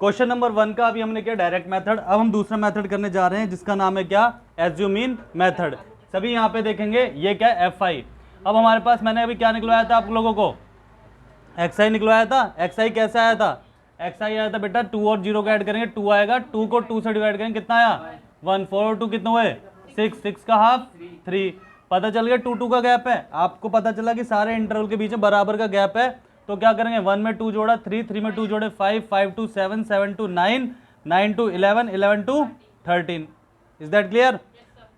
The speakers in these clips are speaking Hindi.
क्वेश्चन नंबर 1 का अभी हमने किया डायरेक्ट मेथड। अब हम दूसरा मेथड करने जा रहे हैं जिसका नाम है क्या, एज्यूम मीन मेथड। सभी यहाँ पे देखेंगे ये क्या है, FI। अब हमारे पास मैंने अभी क्या निकलवाया था आप लोगों को, XI निकलवाया था। XI कैसे आया था, XI आया था बेटा 2 और 0 को ऐड करेंगे 2 आएगा, 2 को 2 से डिवाइड करेंगे कितना आया 1, 4 और 2 कितने हुए 6, 6 का हाफ 3। पता चल गया 2 2 का गैप है, आपको पता चला कि सारे इंटरवल के बीच में बराबर का गैप है। तो क्या करेंगे 1 में 2 जोड़ा 3, 3 में 2 जोड़े 5, 5 to 7, 7 to 9, 9 to 11, 11 to 13। Is that clear.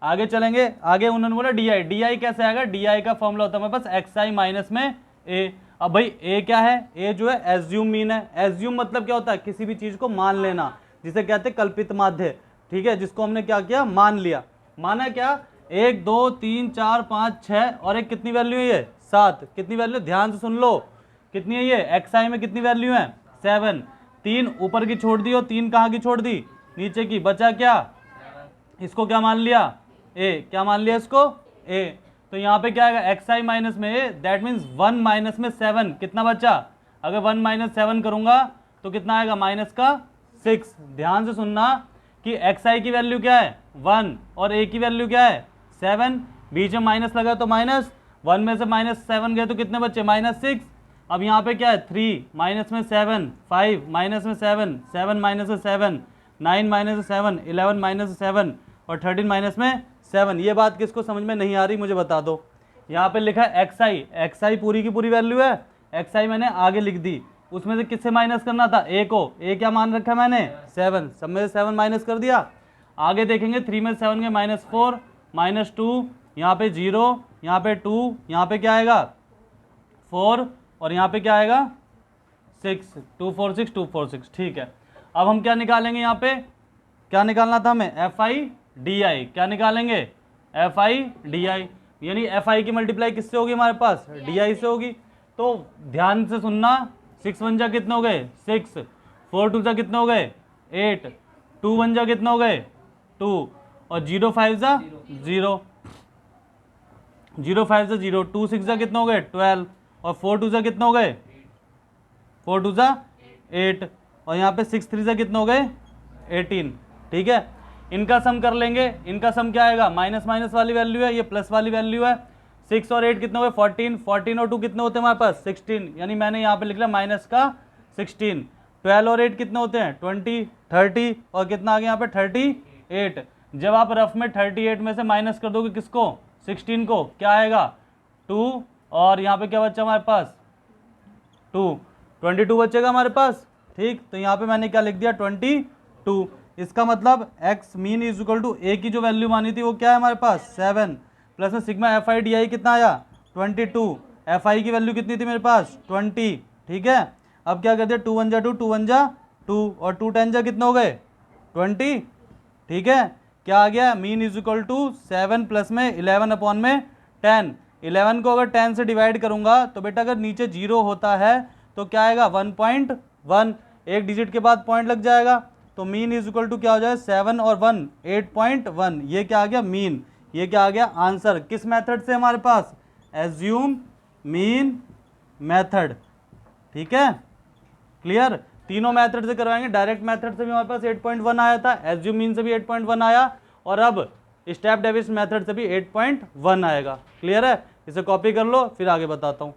आगे चलेंगे, आगे उन्होंने बोला DI। DI कैसे आएगा, DI का फॉर्मूला होता है हमारे पास XI माइनस में A। अब भाई A क्या है, A जो है एज्यूम मीन है। एज्यूम मतलब क्या होता है, किसी भी चीज को मान लेना, जिसे कहते हैं कल्पित माध्य, ठीक है, जिसको हमने क्या किया, मान लिया। माना क्या, 1 2 3 4 5 6 और एक कितनी वैल्यू है ये 7। कितनी वैल्यू, ध्यान से सुन लो, कितनी है ये, XI में कितनी वैल्यू है 7। 3 ऊपर की छोड़ दी और 3 कहाँ की छोड़ दी, नीचे की, बचा क्या, इसको क्या मान लिया A। क्या मान लिया इसको A। तो यहाँ पे क्या आएगा XI माइनस में A, दैट मीन्स 1 माइनस में 7 कितना बचा। अगर 1 माइनस 7 करूंगा तो कितना आएगा माइनस का 6। ध्यान से सुनना कि XI की वैल्यू क्या है 1 और A की वैल्यू क्या है 7, बीच में माइनस लगा तो माइनस, 1 में से माइनस 7 गए तो कितने बच्चे -6। अब यहाँ पे क्या है 3 माइनस में 7, 5 माइनस में 7, 7 माइनस में 7, 9 माइनस में 7, 11 माइनस में 7 और 13 माइनस में 7। ये बात किसको समझ में नहीं आ रही मुझे बता दो। यहाँ पे लिखा है XI, XI पूरी की पूरी वैल्यू है, XI मैंने आगे लिख दी, उसमें से किससे माइनस करना था A को। A क्या मान रखा है मैंने 7, सब में से 7 माइनस कर दिया। आगे देखेंगे 3 में 7 के -4, -2, यहाँ पे 0, यहाँ पे 2, यहाँ पे क्या आएगा 4 और यहाँ पे क्या आएगा 6, 2 4 6, 2 4 6। ठीक है, अब हम क्या निकालेंगे, यहाँ पे क्या निकालना था हमें FI DI। क्या निकालेंगे FI DI, यानी FI की मल्टीप्लाई किससे होगी हमारे पास, DI से होगी। तो ध्यान से सुनना, 6 1 जा कितने हो गए 6, 4 2 जा कितने हो गए 8, 2 1 जा कितने हो गए 2 और 0 5 जा 0, 0 5 जा 0, 2 6 जा कितने हो गए 12 और 4 2 जा कितने हो गए 4 2 जा 8 और यहाँ पे 6 3 जा कितने हो गए 18। ठीक है, इनका सम कर लेंगे। इनका सम क्या आएगा, माइनस माइनस वाली वैल्यू है, ये प्लस वाली वैल्यू है। 6 और 8 कितने हो गए 14, 14 और 2 कितने होते हैं हमारे पास 16, यानी मैंने यहाँ पे लिख लिया माइनस का 16। 12 और 8 कितने होते हैं 20, 30 और कितना आ गया यहाँ पे 38। जब आप रफ में 38 में से माइनस कर दोगे किसको 16 को, क्या आएगा 2 और यहाँ पे क्या बचा हमारे पास 2, 22 बचेगा हमारे पास। ठीक, तो यहाँ पे मैंने क्या लिख दिया 22। इसका मतलब x mean is equal to A की जो वैल्यू मानी थी वो क्या है हमारे पास 7, प्लस में सिग्मा FI DI कितना आया 22। FI की वैल्यू कितनी थी मेरे पास 20। ठीक है, अब क्या कर दिया 2 1 जा 2, 2 1 जा 2 और 2 10 जा कितने हो गए 20। ठीक है, क्या आ गया mean is equal to 7 plus में 11 अपॉन में 10। 11 को अगर 10 से डिवाइड करूंगा तो बेटा अगर नीचे 0 होता है तो क्या आएगा 1.1, एक डिजिट के बाद पॉइंट लग जाएगा, तो मीन इज इक्वल टू क्या हो जाए 7 और 1 8.1। ये क्या आ गया मीन, ये क्या आ गया आंसर। किस मेथड से हमारे पास, एज्यूम मीन मेथड। ठीक है, क्लियर, तीनों मेथड से करवाएंगे। डायरेक्ट मेथड से भी हमारे पास 8.1 आया था, एज्यूम मीन से भी 8.1 आया और अब स्टेप डेविस मेथड से भी 8.1 आएगा। क्लियर है, इसे कॉपी कर लो फिर आगे बताता हूँ।